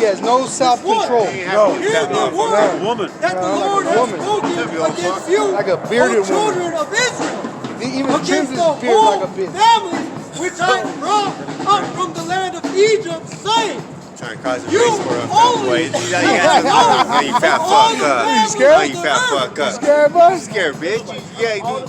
has no self-control. No. Here's the word Woman. that the Lord has spoken against you, Like a bearded O children of Israel, He even trims against his the beard whole like a bitch. family which I brought up from the land of Egypt, saying, Trying to cause a you race war up only that boy. You fat fuck up. You scared? You fat fuck You up. scared, bud? You scared, bitch.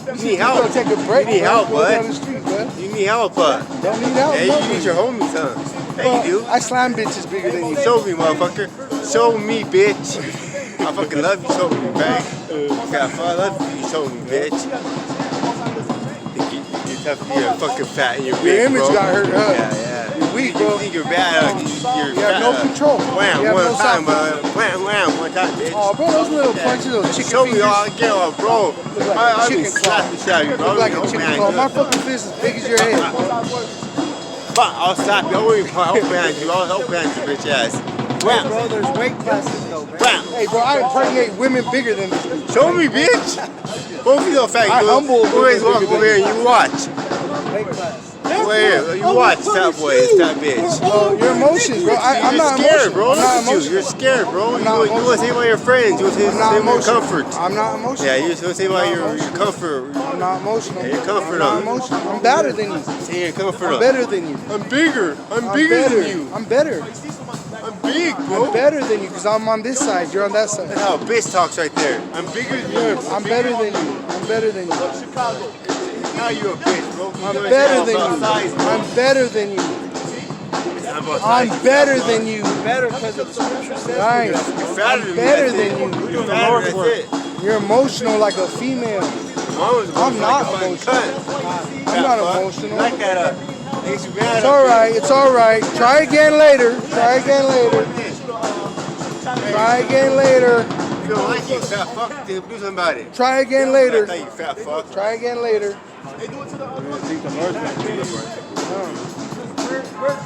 You need You help. gonna take a break? You need help, Go down bud. the street, bud. You need help, bud. Don't need help. Hey, no. you need your homies, huh? Hey, you do. I slam bitches bigger than you. Show me, motherfucker. Show me, bitch. I fucking love you. Show me, bang. I love you. Show me, bitch. You're tough. You're fucking fat. And you're big, Your image bro. got hurt, huh? Yeah. You're weak, You bro. think you're bad. You're You have fat. no control. Wham, You have one no time, self- bro. Wham, one time, bitch. Oh, bro, those little punches, those chicken Show me fingers. all again, bro. Look like a I'll be chicken claw. slapping the shit out of you, bro. Look like a Oh, chicken man, claw. good. My fucking fist is big as your head. Fuck, I'll slap you. I'll open you. I'll open you, bitch ass. Wham. Bro, there's weight classes though, man. Wham. Hey, bro, I impregnate women bigger than this bitch. Show me, bitch. Both of you fat. I humble Go ahead, walk over here and you watch. Weight class. Go here. You watch, fat boy. It's that bitch. Bro, your emotions, bro. I'm You're not scared, emotional. bro. I'm Look not at you. emotional. You're scared, bro. I'm not You want to say about your friends. You want to I'm not say about your emotional. comfort. I'm not emotional. Yeah, you want to say about your comfort. I'm not emotional. Yeah, your comfort I'm on. not emotional. I'm better than you. Say your comfort I'm on. better than you. I'm bigger. I'm I'm bigger better. than you. I'm better. I'm big, bro. I'm better than you because I'm on this side. You're on that side. That's how a bitch talks right there. I'm bigger than you. I'm better than you. I'm better than you. Now you a bitch, bro. I'm better than you. I'm better than you. I'm better than you. Better because of the scripture says Right. You're fatter than me. Better that's than it. you. You're fatter, that's it. You're emotional like a female. I'm not emotional. I'm not emotional. Like that, makes you mad. It's all right. It's all right. Try again later. Try again later. Try again later. You don't like you, fat fuck. Do something about it. Try again I later. thought you fat fuck. Try again later.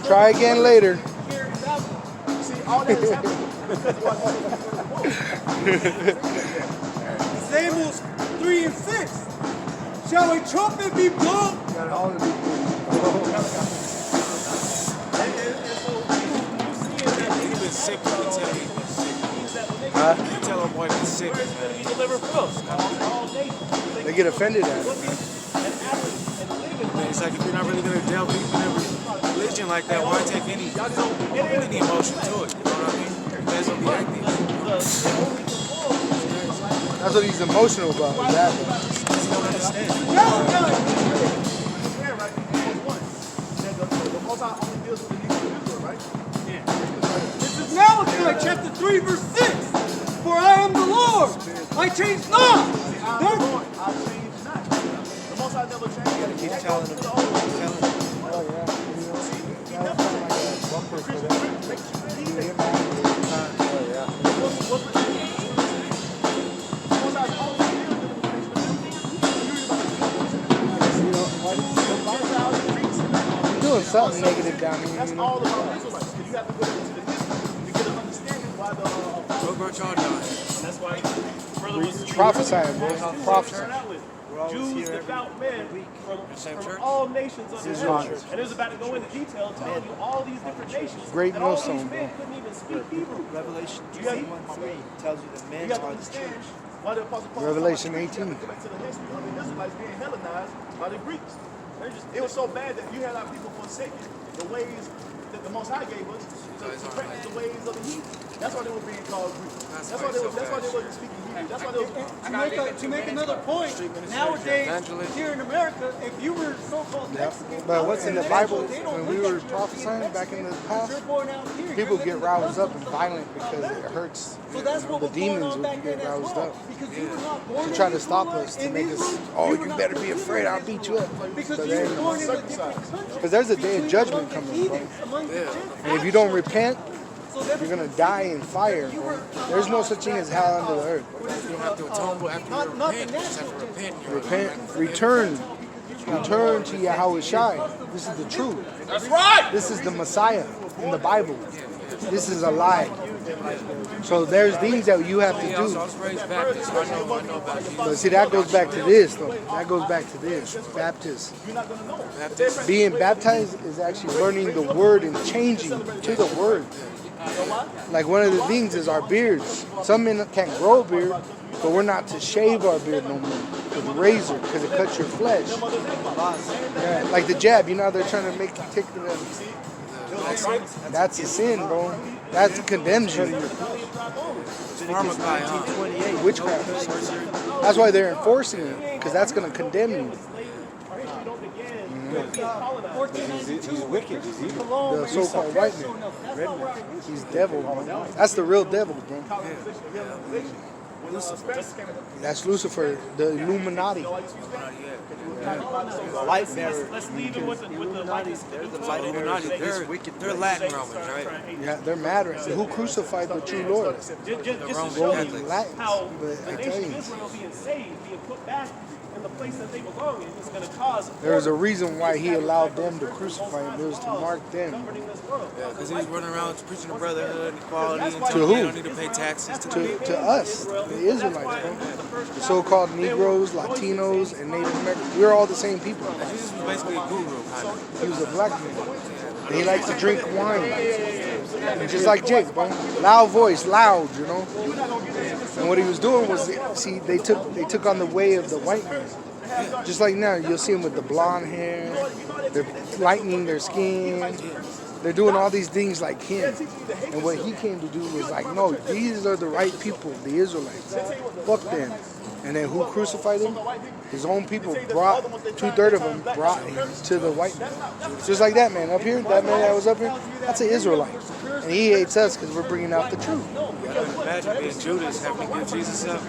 Try again later. Amos 3 and 6. Shall a trumpet be blown? Sick, you can tell he's been sick. Huh? You tell him boy been sick, man. They get offended at it, man. Man, it's like if you're not really gonna delve deep in every religion like that, why take any emotion to it? You know what I mean? Depends on the acting. That's what he's emotional about. Exactly. You don't understand. This is Malachi chapter 3 verse 6. For I am the Lord. I change not. Therefore, keep telling them. You're doing something negative down here. You know? Look what y'all doing. Prophesying, bro. Prophesying. Jews, devout men from all nations of the earth. And it was about to go into detail telling you all these different nations. Great and all millstone, these men bro. couldn't even speak Hebrew. Revelation You got- 21:3 tells you the You men got to are the understand church. why the Apostle Paul Revelation was 18. to the history of the Israelites being Hellenized by the Greeks. It was so bad that you had our people forsaking the ways that the Most High gave us to practice the ways of the heathen. That's why they were being called Greeks. That's why they wasn't speaking Hebrew. That's why they were. to make another point, nowadays here in America, if you were so-called Mexican, But what's in the Bible, they don't when we look were at you as prophesying back in the past, you're born out here. people You're get living roused in up and violent because it hurts. So that's what The was going demons on would back get then as roused well. up. Because you were not born To in try to Israel, stop us, to in make us, Israel, oh, were you not better born be in afraid, I'll beat you up. Because But you were then, born in a different country. because there's a day of judgment coming, bro. Among the Gentiles. And if you don't repent, So there you're gonna die in fire, bro. There's no such thing as hell under the earth. You don't have to atone, but after you repent, you just have to repent. Repent, return to Yahweh Shai. This is the truth. That's right. This is the Messiah in the Bible. This is a lie. So there's things that you have to I was do. raised Baptist, so I know about Jesus. But see, that goes back to this, though. That goes back to this. Baptist. Being baptized is actually learning the word and changing to the word. Like one of the things is our beards. Some men can't grow a beard, but we're not to shave our beard no more with a razor because it cuts your flesh. Yeah, like the jab, you know how they're trying to make you take the. That's a sin, bro. That condemns you. Witchcraft. That's why they're enforcing it, because that's going to condemn you. He's wicked. He's evil. The so-called white man. He's devil, bro. That's the real devil, bro. That's Lucifer, the Illuminati. The light bearer. Let's leave it with the light. There's the light bearer. They're Latin Romans, right? Yeah, they're mad. Who crucified the true Lord? Just Roman show you Latins. how But the I tell nation you, of Israel being saved, being put back in the place that they belong in, is going to cause. there's a reason why he allowed them to crucify him. It was to mark them. governing this world. Yeah, because he's running around preaching the brotherhood and equality and To telling who? you don't need to pay taxes. To us, the Israelites, bro. The so-called Negroes, Latinos, and Native Americans. We're all the same people. Jesus was basically a guru, kind of. He was a black man. And he likes to drink wine. And just like Jake, bro. Loud voice, loud, you know. And what he was doing was, see, they took on the way of the white man. Just like now, you'll see them with the blonde hair. They're lightening their skin. They're doing all these things like him. And what he came to do was like, no, these are the right people, the Israelites. Fuck them. And then who crucified him? His own people brought, 2/3 of them brought him to the white man. Just like that man up here, that man that was up here, that's an Israelite. And he hates us because we're bringing out the truth. Imagine being Judas, having to give Jesus up.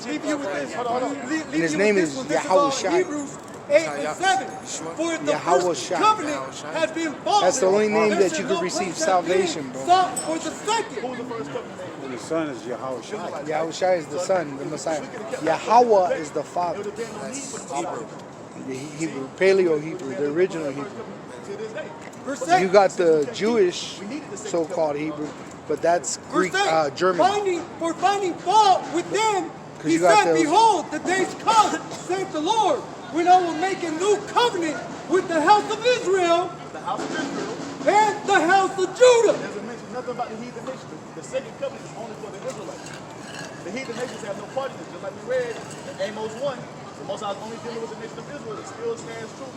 Leave you with this. And his name is Yahushua. Hebrews 8:7. For the first covenant has been followed. That's the only name There that shall you could no receive place have salvation, been bro. sought for the second. The son is Yahushua. Yahushua is the son, the Messiah. Yahweh is the father. The Hebrew, Paleo Hebrew, the original Hebrew. Verse You 8. got the Jewish so-called Hebrew, but that's Greek, Verse 8. German. Finding fault with them, 'Cause he you got said, those- behold, the days come, saith the Lord, when I will make a new covenant with the house of Israel The house of Israel and the house of Judah. doesn't mention nothing about the heathen nation. The second covenant is only for the Israelites. The heathen nations have no part in this. Just like we read in Amos 1, the Most High is only dealing with the nation of Israel. It still stands true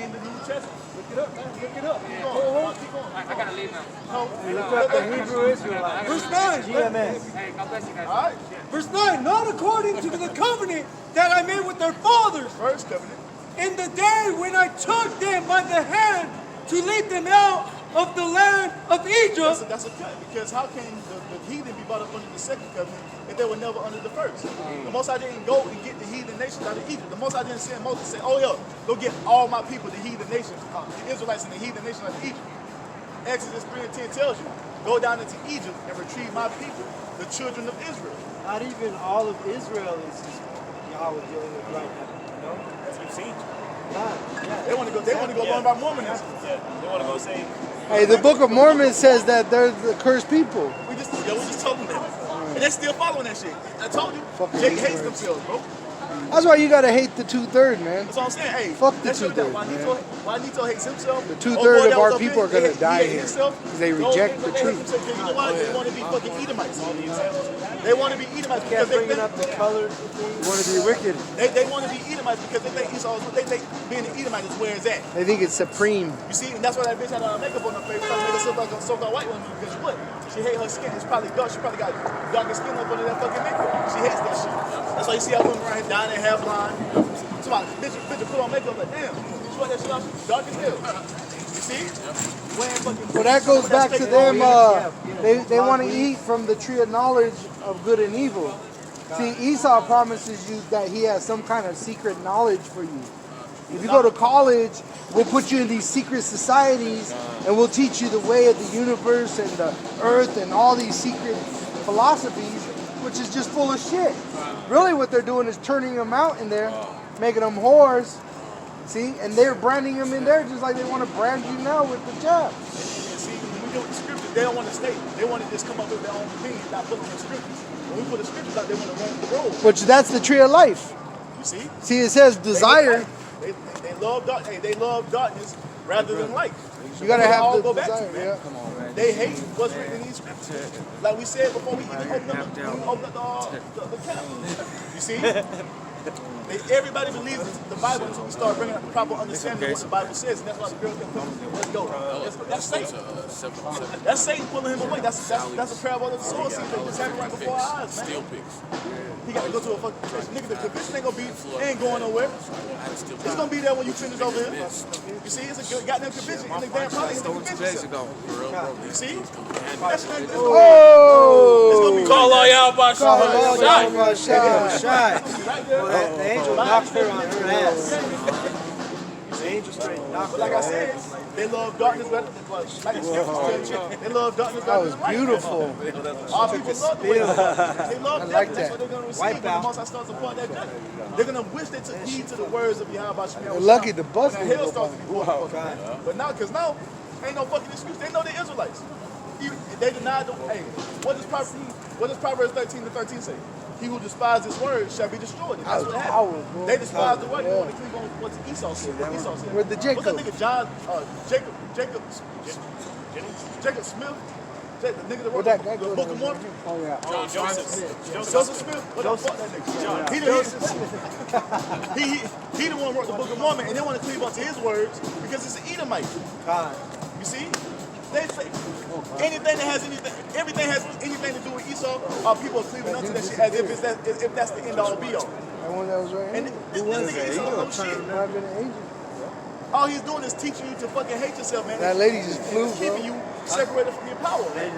in the New Testament. Look it up, man. Look it up. Keep going. Keep going. I gotta leave now. Look up the Hebrew Israelite. Verse 9. GMS. All right. Verse 9. Not according to the covenant that I made with their fathers First covenant. in the day when I took them by the hand to lead them out of the land of Egypt. That's a cut, because how can the heathen be brought up under the second covenant if they were never under the first? The Most High didn't go and get the heathen nations out of Egypt. The Most High didn't send Moses and say, oh, yo, go get all my people, the heathen nations, the Israelites and the heathen nations out of Egypt. Exodus 3 and 10 tells you, go down into Egypt and retrieve my people, the children of Israel. Not even all of Israel is Yahweh dealing with right now. You know? That's what you've seen. Yeah. They want to go learn about Mormonism. Yeah. They want to go say, Hey, the Book of Mormon says that they're the cursed people. we just told them that. And they're still following that shit. I told you. Fucking Jake hates ignorance. themselves, bro. That's why you gotta hate the 2/3, man. That's all I'm saying. Hey, Fuck the let's show that 2/3, Why Nito hates himself. The Oh, 2/3 boy, of that our was people are up gonna here. die He hates here himself. because they Go reject ahead, the they hate truth. themselves, 'cause you know why? They want to be fucking Edomites. They want to be Edomites because Kept they bringing think up the colored things. You want to be wicked? they want to be Edomites because they think Esau. They think being an Edomite is where it's at. They think it's supreme. You see, and that's why that bitch had makeup on her face, trying to make herself like a so-called white woman because what? She hate her skin. It's probably dark. She probably got darker skin up under that fucking makeup. She hates that shit. That's why you see how women around here dying and half blind. Somebody, bitch put on makeup like, damn, you want that shit off? Dark as hell. You see? Wearing fucking. Well, that goes back to them. They want to eat from the tree of knowledge of good and evil. See, Esau promises you that he has some kind of secret knowledge for you. If you go to college, we'll put you in these secret societies and we'll teach you the way of the universe and the earth and all these secret philosophies, which is just full of shit. Really what they're doing is turning them out in there, making them whores, see? And they're branding them in there just like they want to brand you now with the jab. And see, when we do the scriptures, they don't want to state. They want to just come up with their own opinion, not put them in scriptures. When we put the scriptures out, they want to run the road. Which that's the tree of life. You see? See, it says desire. They love dark. Hey, they love darkness rather than light. You gotta That's what it have all the go back desire. to, man. Yeah. Come on, man. They hate what's written in these scriptures. Like we said before we even opened up the cap. You see? Everybody believes the Bible until we start bringing up the proper understanding of what the Bible says, and that's why the girls can put let's go. That's Satan. That's Satan pulling him away. That's a parable of the sword scene that just happened right before our eyes, man. He got to go to a fucking convention. Nigga, the convention ain't going nowhere. It's gonna be there when you finish over here. You see, it's a goddamn convention, and the damn probably in the convention center. You see? That's not good. Oh! Call all y'all by shot. Shot. The angel knocked her on her ass. The angel straight knocked her. Like I said, they love darkness better than light. Like the scriptures tell you, they love darkness That better was than light. beautiful. All people love the way they love. They love I death. like That's that. what they're going to receive. Wipe When the out. Most High starts to point that judgment. They're going to wish they took heed to the words of Yahweh. They're lucky the bus When didn't hell go starts by. to be poured upon. But now, because now, ain't no fucking excuse. They know the Israelites. They denied the, hey, what does Proverbs 13:13 say? He who despises his word shall be destroyed. And that's what happened. Power, bro. They despised the word. They Yeah. wanted to cleave on what Esau said. What Esau said. Where'd the Jacob? What's that nigga Jacob Smith? The nigga that wrote Where'd that the guy go? Book of Mormon? Oh yeah. Joseph Smith? What the fuck that nigga? He the one who wrote the Book of Mormon, and they want to cleave onto his words because it's an Edomite. You see? They say anything that has everything has anything to do with Esau, people are cleaving onto that shit as if that's the end all be all. That one that was right And here. this nigga Esau don't know shit. Might have been an angel. All he's doing is teaching you to fucking hate yourself, man. That lady just flew, He's keeping bro. you separated from your power, man.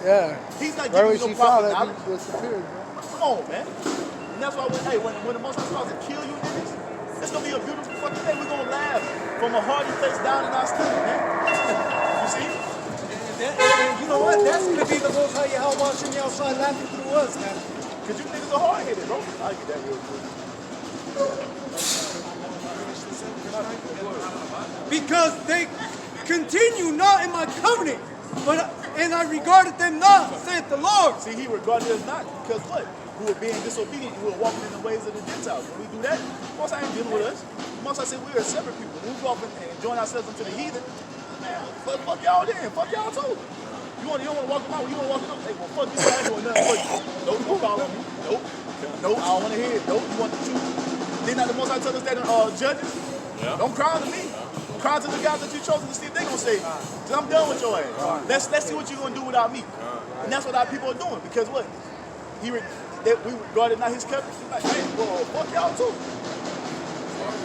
Yeah. He's not Right giving when you she no fell, proper that knowledge. he disappeared, bro. Come on, man. And that's why when the Most High starts to kill you niggas, it's gonna be a beautiful fucking day. We're gonna laugh from a hardy place down in our stomach, man. You see? And you know what? That's gonna be the most high Yahweh watching you outside laughing through us, man. Cause you niggas are hard headed, bro. I'll get that real quick. Because they continue not in my covenant, and I regarded them not, saith the Lord. See, he regarded us not because what? We were being disobedient. We were walking in the ways of the Gentiles. When we do that, Most High ain't dealing with us. Most High said we are separate people. When we go off and join ourselves into the heathen, man, fuck y'all then. Fuck y'all too. You don't want to walk around. You want to walk around. Hey, well, fuck you. I ain't doing nothing for you. Nope, don't call on me. Nope. Nope, I don't want to hear it. Nope, you want the truth. Did not the Most High tell us that in Judges? Yeah. Don't cry to me. Cry to the guys that you chosen to see if they gonna say, cause I'm done with your ass. Let's see what you're gonna do without me. And that's what our people are doing. Because what? We regarded not his covenant. He's like, hey, well, fuck y'all too.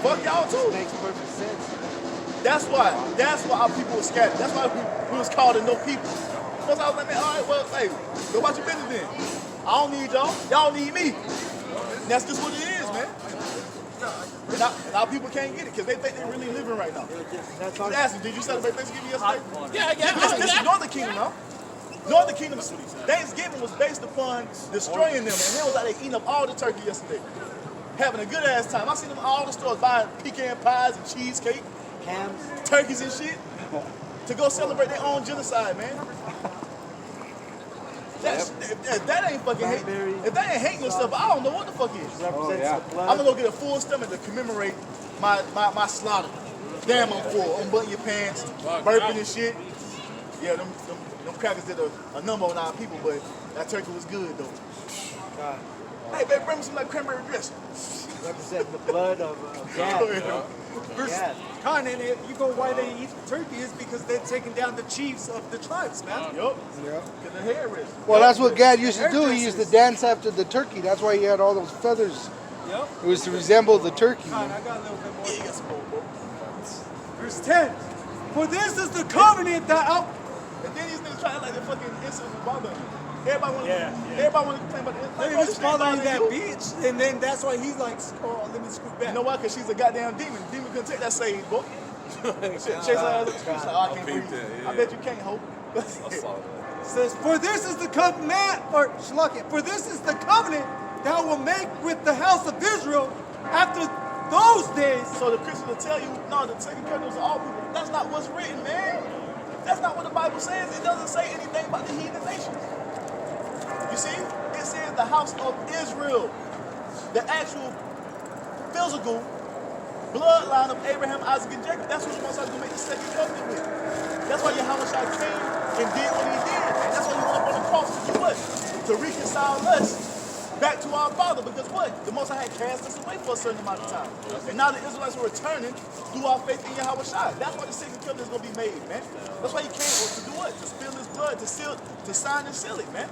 Fuck y'all too. Makes perfect sense. That's why our people were scattered. That's why we was called to no people. Because I was like, man, all right, well, hey, go about your business then. I don't need y'all. Y'all need me. And that's just what it is, man. And our people can't get it because they think they're really living right now. That's I asked them, did you celebrate Thanksgiving yesterday? Yeah. This is Northern Kingdom now. Northern Kingdom, Thanksgiving was based upon destroying them, and they was out there eating up all the turkey yesterday. Having a good ass time. I seen them in all the stores buying pecan pies and cheesecake, Hams. turkeys and shit, to go celebrate their own genocide, man. If that ain't fucking hate, if that ain't hating yourself, I don't know what the fuck is. Represents the blood. I'm gonna go get a full stomach to commemorate my slaughter. Damn, I'm full. Unbutton your pants, burping and shit. Yeah, them crackers did a number on our people, but that turkey was good though. God. Hey, baby, bring me some like cranberry dressing. Represent the blood of Gad. Gad. Con, and you go why they eat the turkey is because they're taking down the chiefs of the tribes, man. Yup. Cause the hair is. Well, that's what Gad used to do. He used to dance after the turkey. That's why he had all those feathers. Yep. It was to resemble the turkey. Con, I got a little bit more. Yeah, you got some more, bro. Verse 10. For this is the covenant that out. And then these niggas trying like the fucking incident was bothering you. Everybody want to complain about it. They was following that bitch, and then that's why he's like, oh, let me scoot back. You know why? Because she's a goddamn demon. Demon couldn't take that sage, boy. Chase her ass up. She's like, oh, I can't breathe. I bet you can't, hope. Says, for this is the covenant, or Shalakia, for this is the covenant that I will make with the house of Israel after those days. So the Christians will tell you, no, the second covenant was all people. That's not what's written, man. That's not what the Bible says. It doesn't say anything about the heathen nations. You see? It says the house of Israel. The actual physical bloodline of Abraham, Isaac, and Jacob. That's who the Most High is going to make the second covenant with. That's why Yahweh Shai came and did what he did. And that's why he went up on the cross to do what? To reconcile us back to our Father. Because what? The Most High had cast us away for a certain amount of time. And now the Israelites are returning through our faith in Yahweh Shai. That's why the second covenant is going to be made, man. That's why he came to do what? To spill his blood, to seal, to sign and seal it, man.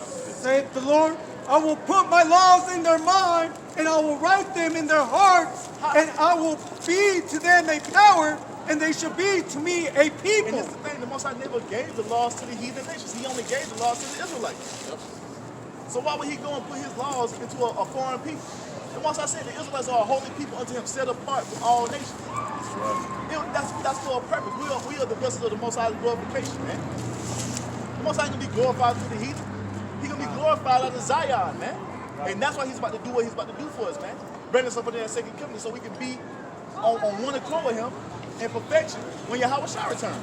Saith the Lord, I will put my laws in their mind, and I will write them in their hearts, and I will be to them a power, and they shall be to me a people. And that's the thing, the Most High never gave the laws to the heathen nations. He only gave the laws to the Israelites. So why would he go and put his laws into a foreign people? The Most High said the Israelites are a holy people unto him, set apart from all nations. That's for a purpose. We are the vessels of the Most High's glorification, man. The Most High ain't gonna be glorified through the heathen. He's gonna be glorified out of Zion, man. And that's why he's about to do what he's about to do for us, man. Bring us up into that second covenant so we can be on one accord with him in perfection when Yahweh shall return.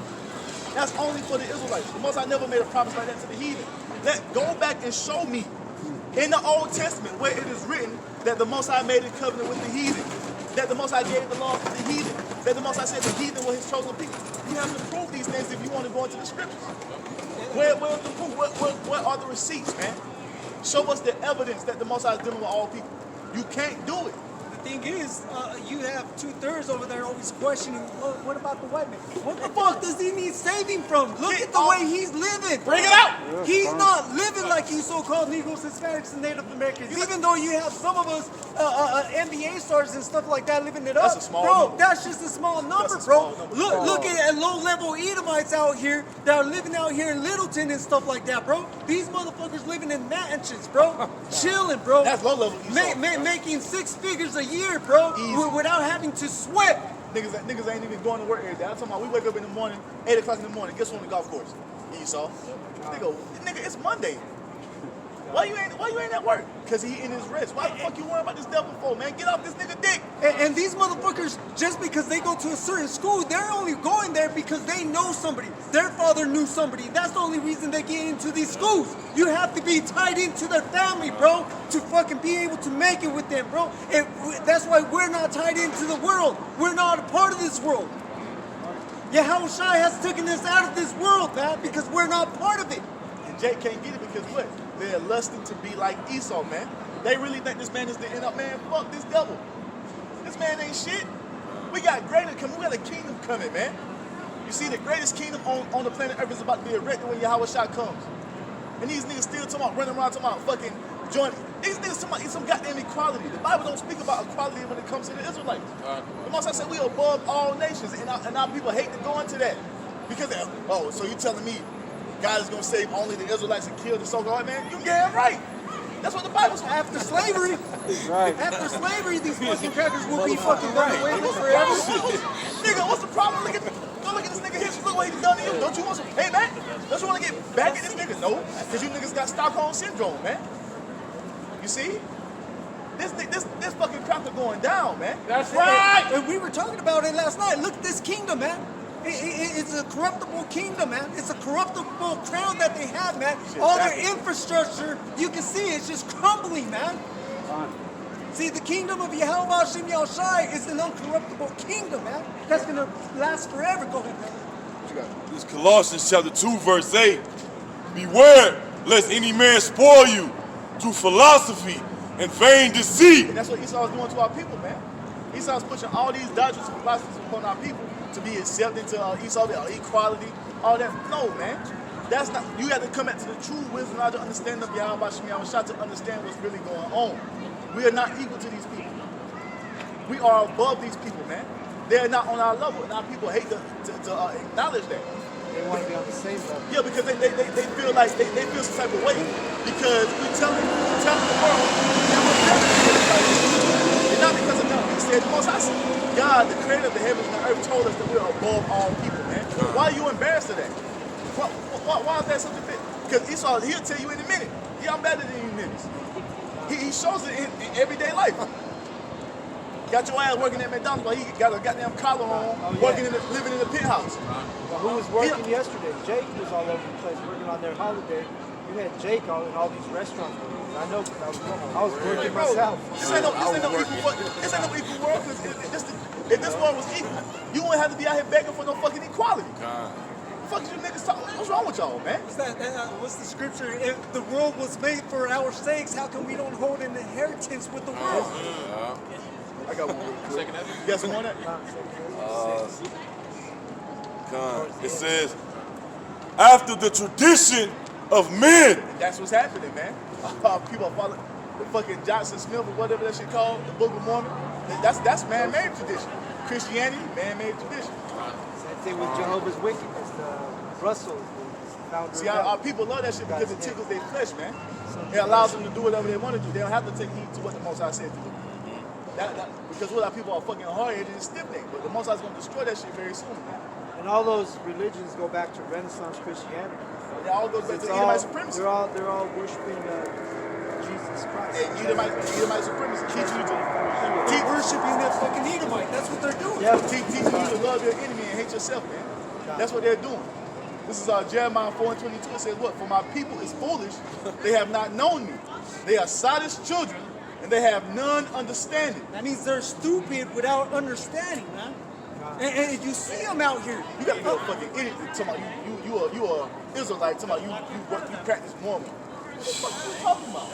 That's only for the Israelites. The Most High never made a promise like that to the heathen. Go back and show me in the Old Testament where it is written that the Most High made a covenant with the heathen, that the Most High gave the law to the heathen, that the Most High said the heathen were his chosen people. You have to prove these things if you want to go into the scriptures. Where's the proof? Where are the receipts, man? Show us the evidence that the Most High is dealing with all people. You can't do it. The thing is, you have 2/3 over there always questioning, what about the white man? What the fuck does he need saving from? Look at the way he's living. Bring it out. He's not living like you so-called Negroes, Hispanics, and Native Americans. Even though you have some of us NBA stars and stuff like that living it up. That's a small bro, number. that's just a small number, That's a bro. small number. Look at low-level Edomites out here that are living out here in Littleton and stuff like that, bro. These motherfuckers living in mansions, bro. Chilling, bro. That's low level. Making 6 figures a year, bro, without having to sweat. Niggas ain't even going to work every day. I'm talking about we wake up in the morning, 8 o'clock in the morning, guess who on the golf course? Esau. Nigga, it's Monday. Why you ain't at work? Because he in his rest. Why the fuck you worrying about this devil for, man? Get off this nigga dick. And these motherfuckers, just because they go to a certain school, they're only going there because they know somebody. Their father knew somebody. That's the only reason they get into these schools. You have to be tied into their family, bro, to fucking be able to make it with them, bro. And that's why we're not tied into the world. We're not a part of this world. Yahweh Shai has taken us out of this world, man, because we're not part of it. And Jake can't get it because what? They're lusting to be like Esau, man. They really think this man is the end up, man. Fuck this devil. This man ain't shit. We got greater coming. We got a kingdom coming, man. You see, the greatest kingdom on the planet Earth is about to be erected when Yahweh Shai comes. And these niggas still talking about running around talking about fucking joining. These niggas talking about some goddamn equality. The Bible don't speak about equality when it comes to the Israelites. The Most High said we are above all nations, and our people hate to go into that. Because, so you telling me God is going to save only the Israelites and kill the so-called man? You damn right. That's what the Bible says. After slavery, after slavery, these fucking crackers will be fucking Right. away What's the forever. problem? Nigga, what's the problem? Look at this nigga here. Look what he done to you. Don't you want some payback? Don't you want to get back at this nigga? No, because you niggas got Stockholm syndrome, man. You see? This fucking cracker going down, man. That's right. And we were talking about it last night. Look at this kingdom, man. It's a corruptible kingdom, man. It's a corruptible crown that they have, man. All their infrastructure, you can see it's just crumbling, man. See, the kingdom of Yahweh Hashem Yahushai is an uncorruptible kingdom, man. That's going to last forever. Go ahead, man. This Colossians chapter 2, verse 8. Beware, lest any man spoil you through philosophy and vain deceit. And that's what Esau is doing to our people, man. Esau is pushing all these doctrines and philosophies upon our people to be accepted to Esau, equality, all that. No, man. That's not. You have to come back to the true wisdom, knowledge, and understanding of Yahweh Hashem Yahushua to understand what's really going on. We are not equal to these people. We are above these people, man. They're not on our level, and our people hate to acknowledge that. They want to be on the same level. Yeah, because they feel like they feel some type of way because we telling the world that we're better than everybody. And not because of them. He said, the Most High, God, the creator of the heavens and the earth, told us that we're above all people, man. Why are you embarrassed of that? Why is that such a bit? Because Esau, he'll tell you in a minute. Yeah, I'm better than you niggas. He shows it in everyday life. Got your ass working at McDonald's while he got a goddamn collar on, living in the penthouse. Well, who was working yesterday? Jake was all over the place working on their holiday. You had Jake all in all these restaurants. I know because I was working Bro, myself. this ain't no equal world. Cause if this world was equal, you wouldn't have to be out here begging for no fucking equality. Fuck you niggas talking. What's wrong with y'all, man? What's the scripture? If the world was made for our sakes, how come we don't hold an inheritance with the world? I got one real quick. You got some on that? It says, after the tradition of men. That's what's happening, man. People are following the fucking Johnson Smith or whatever that shit called, the Book of Mormon. That's man-made tradition. Christianity, man-made tradition. Same thing with Jehovah's Witness, Russell, the founder. See, our people love that shit because it tickles their flesh, man. It allows them to do whatever they want to do. They don't have to take heed to what the Most High said to do. Because what our people are fucking hard-headed and stiff-necked, but the Most High's going to destroy that shit very soon, man. And all those religions go back to Renaissance Christianity. It all goes back to Edomite supremacy. They're all worshiping Jesus Christ. And Edomite supremacy teach you to Keep worshiping that fucking Edomite. That's what they're doing. Yeah. teaching you to love your enemy and hate yourself, man. That's what they're doing. This is Jeremiah 4:22. It says what? For my people is foolish, they have not known me. They are sottish children, and they have none understanding. That means they're stupid without understanding, man. And you see them out here. You gotta be a fucking idiot talking about you are Israelite talking about you practice Mormon. What the fuck are you talking about?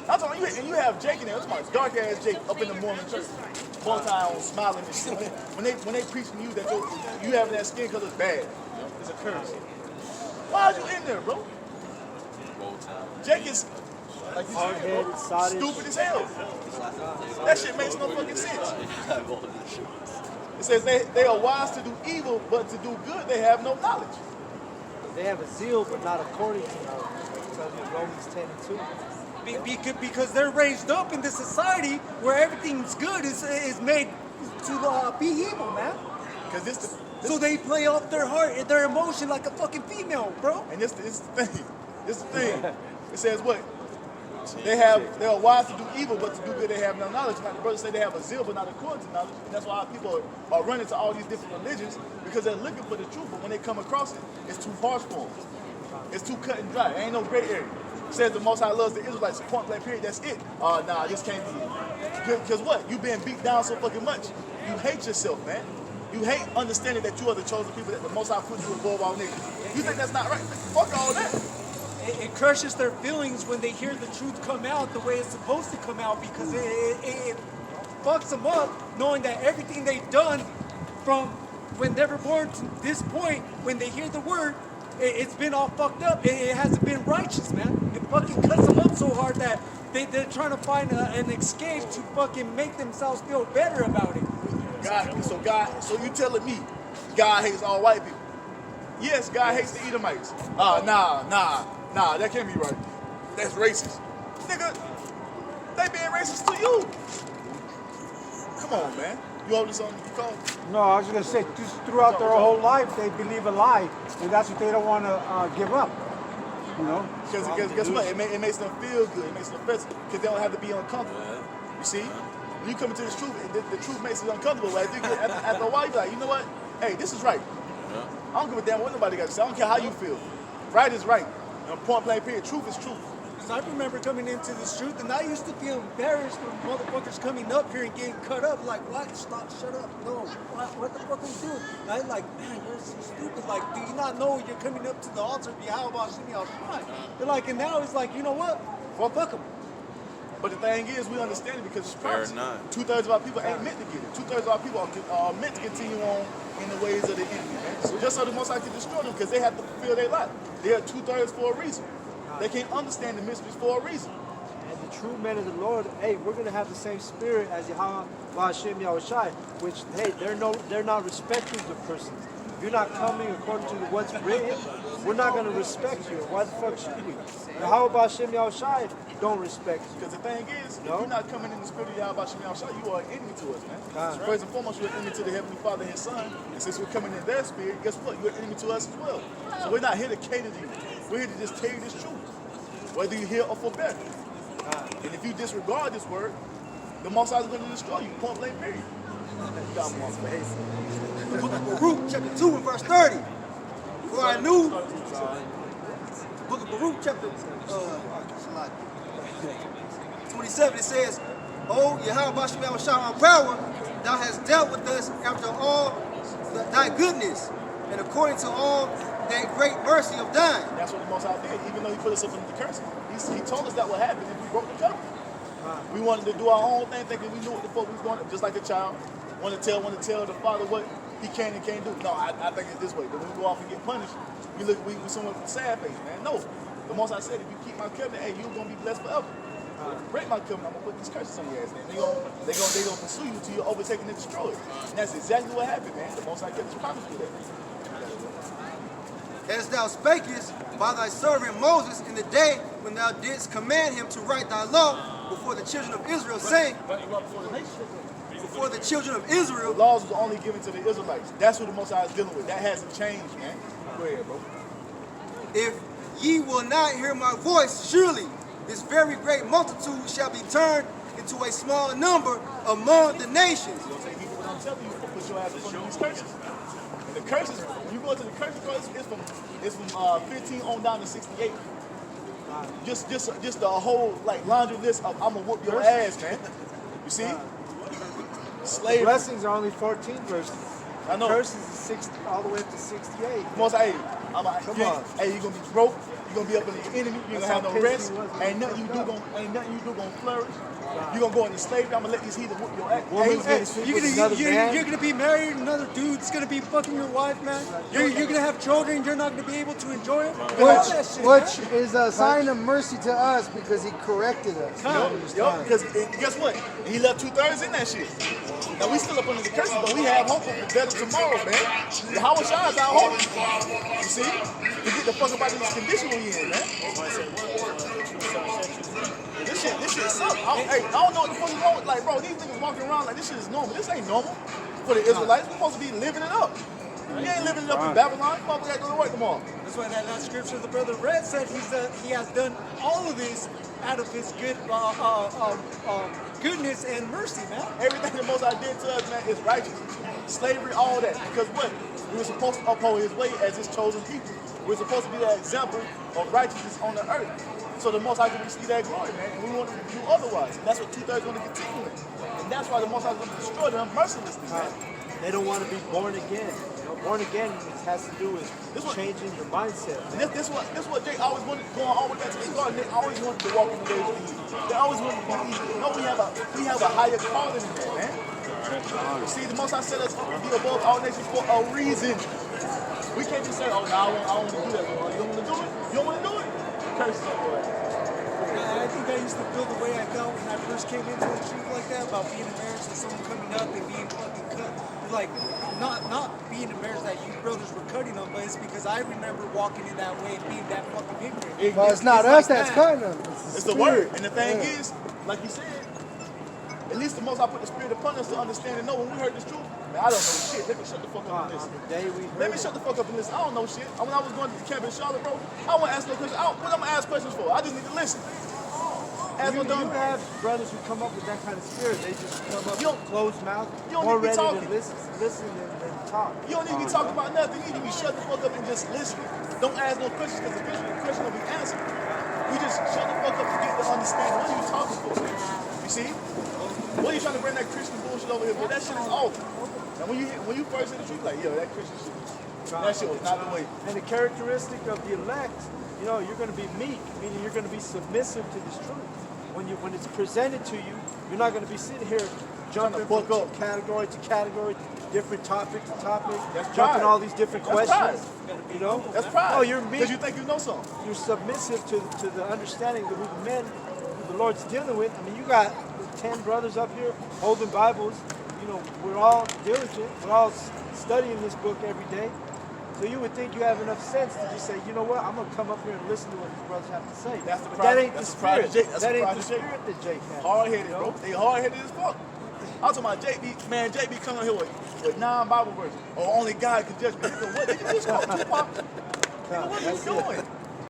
I'm talking about you, and you have Jake in there. That's my dark ass Jake up in the Mormon church, on smiling and shit. When they preaching to you that you having that skin color is bad, it's a curse. Why are you in there, bro? Jake is like Hard-headed, sottish. stupid as hell. That shit makes no fucking sense. It says they are wise to do evil, but to do good they have no knowledge. They have a zeal, but not according to knowledge. It tells you in Romans 10:2. Because they're raised up in this society where everything's good is made to be evil, man. Because So they play off their heart and their emotion like a fucking female, bro. and this the thing. This the thing. It says what? They are wise to do evil, but to do good they have no knowledge. Like the brothers say they have a zeal, but not according to knowledge. And that's why people are running to all these different religions because they're looking for the truth. But when they come across it, it's too harsh for them. It's too cut and dry. There ain't no gray area. It says the Most High loves the Israelites. Point blank period. That's it. Nah, this can't be it. Because what? You been beat down so fucking much. You hate yourself, man. You hate understanding that you are the chosen people, that the Most High put you above all niggas. You think that's not right? Fuck all that. It crushes their feelings when they hear the truth come out the way it's supposed to come out because it fucks them up knowing that everything they've done from when they were born to this point, when they hear the word, it's been all fucked up. It hasn't been righteous, man. It fucking cuts them up so hard that they're trying to find an escape to fucking make themselves feel better about it. So you telling me God hates all white people? Yes, God hates the Edomites. Nah, that can't be right. That's racist. Nigga, they being racist to you. Come on, man. You holding something you call? No, I was going to say, just throughout their whole life, they believe a lie, and that's what they don't want to give up, you know? Because guess what? It makes them feel good. It makes them feel because they don't have to be uncomfortable. You see? When you come into this truth, the truth makes it uncomfortable. Like, after a while, you be like, you know what? Hey, this is right. I don't give a damn what nobody got to say. I don't care how you feel. Right is right. Point blank period. Truth is truth. Because I remember coming into this truth, and I used to feel embarrassed when motherfuckers coming up here and getting cut up. Like, what? Stop, shut up. No. What the fuck are you doing? And I'm like, man, you're so stupid. Like, do you not know you're coming up to the altar? How about Shimmy al-Shai? They're like, and now it's like, you know what? Well, fuck them. But the thing is, we understand it because it's promised. 2/3 of our people ain't meant to get it. 2/3 of our people are meant to continue on in the ways of the enemy, man. So just so the Most High can destroy them because they have to fulfill their life. They are 2/3 for a reason. They can't understand the mysteries for a reason. And the true men of the Lord, hey, we're gonna have the same spirit as Yahweh Hashem Yahushai, which hey, they're not respecters of persons. If you're not coming according to what's written, we're not gonna respect you. Why the fuck should we? Yahweh Hashem Yahushai don't respect you. Because the thing is, if you're not coming in the spirit of Yahweh Hashem Yahushah, you are an enemy to us, man. So first and foremost, you're an enemy to the Heavenly Father and His Son. And since we're coming in their spirit, guess what? You're an enemy to us as well. So we're not here to cater to you. We're here to just tell you this truth. Whether you're here or for better. And if you disregard this word, the Most High is going to destroy you. Point blank period. The book of Baruch, chapter 2 and verse 30. For I knew, book of Baruch chapter 27, it says, "O Yahweh Bashem Yahushua our power, thou hast dealt with us after all thy goodness, and according to all that great mercy of thine." That's what the Most High did, even though he put us up under the curse. He told us that would happen if we broke the covenant. We wanted to do our own thing, thinking we knew what the fuck we was going to, just like a child. Want to tell the father what he can and can't do. No, I think it's this way. But when we go off and get punished, we someone with a sad face, man. No. The Most High said, if you keep my covenant, hey, you're going to be blessed forever. If you break my covenant, I'm going to put these curses on your ass, man. They gonna pursue you till you're overtaken and destroyed. And that's exactly what happened, man. The Most High kept his promise with that. As thou spakest by thy servant Moses in the day when thou didst command him to write thy law before the children of Israel, saying, before the children of Israel. The laws was only given to the Israelites. That's who the Most High is dealing with. That hasn't changed, man. Go ahead, bro. If ye will not hear my voice, surely this very great multitude shall be turned into a small number among the nations. You know what I'm telling you, put your ass up under these curses. And the curses, when you go to the curses, it's from 15 on down to 68. Just the whole like laundry list of I'm gonna whoop your ass, man. You see? Slavery. Blessings are only 14 verses. I know. Curses is 60, all the way up to 68. Most, hey, Come on. Hey, you're gonna be broke. You're gonna be up under your enemy. You're gonna have no rest. Ain't nothing you do gonna flourish. You're gonna go into slavery. I'm gonna let these heathen whoop your ass. You're gonna be married, another dude's gonna be fucking your wife, man. You're gonna have children, you're not gonna be able to enjoy it. Which is a sign of mercy to us because he corrected us. Because guess what? He left 2/3 in that shit. Now we still up under the curses, but we have hope for better tomorrow, man. How was Shah's our hope? You see? To get the fuck up out of this condition we in, man. This shit sucks. I don't know what the fuck is wrong with, like, bro, these niggas walking around like this shit is normal. This ain't normal for the Israelites. We're supposed to be living it up. You ain't living it up in Babylon. You motherfucker gotta go to work tomorrow. That's why that scripture the brother read said he has done all of this out of his goodness and mercy, man. Everything the Most High did to us, man, is righteous. Slavery, all that. Because what? We were supposed to uphold his way as his chosen people. We're supposed to be that example of righteousness on the earth. So the Most High can receive that glory, man. And we want to do otherwise. And that's what 2/3 want to continue with. And that's why the Most High is going to destroy them mercilessly, man. They don't want to be born again. Born again has to do with changing your mindset. This what Jake always wanted, going all the way back to the garden. They always wanted to walk in the ways of Eve. They always wanted to be Eve. No, we have a higher calling than that, man. See, the Most High said us to be above all nations for a reason. We can't just say, oh, no, I want to do that. You don't want to do it? You don't want to do it? Curses on your ass. I think I used to feel the way I felt when I first came into the truth like that about being embarrassed and someone coming up and being fucking cut. Like, not being embarrassed that you brothers were cutting them, but it's because I remember walking in that way and being that fucking ignorant. But it's not us that's cutting them. It's the word. And the thing is, like you said, at least the Most High put the spirit upon us to understand and know when we heard this truth. Man, I don't know shit. Let me shut the fuck up and listen. Let me shut the fuck up and listen. I don't know shit. When I was going to the camp in Charlotte, bro, I won't ask no questions. What I'm going to ask questions for? I just need to listen. You have brothers who come up with that kind of spirit. They just come up with closed mouth, you don't more need to be ready talking. to listen than talk. You don't need to be talking about nothing. You need to be shut the fuck up and just listen. Don't ask no questions because the question will be answered. You just shut the fuck up and get to understand. What are you talking for? You see? What are you trying to bring that Christian bullshit over here for? That shit is off. And when you first hear the truth, like, yo, that Christian shit, that shit was not the way. And the characteristic of the elect, you know, you're going to be meek, meaning you're going to be submissive to this truth. When it's presented to you, you're not going to be sitting here jumping from category to category, different topic to topic, jumping all these different questions. You know, that's pride. Oh, you're meek because you think you know something. You're submissive to the understanding of who the men, who the Lord's dealing with. I mean, you got 10 brothers up here holding Bibles. You know, we're all diligent. We're all studying this book every day. So you would think you have enough sense to just say, you know what, I'm going to come up here and listen to what these brothers have to say. That's the but pride, that ain't the spirit. That ain't the Jake. spirit that Jake has. Hard-headed, bro. They hard-headed as fuck. I'm talking about JB, man, JB coming here with 9 Bible verses. Or only God can judge me. Nigga, what? Nigga, just call Tupac. Nigga, what are you doing?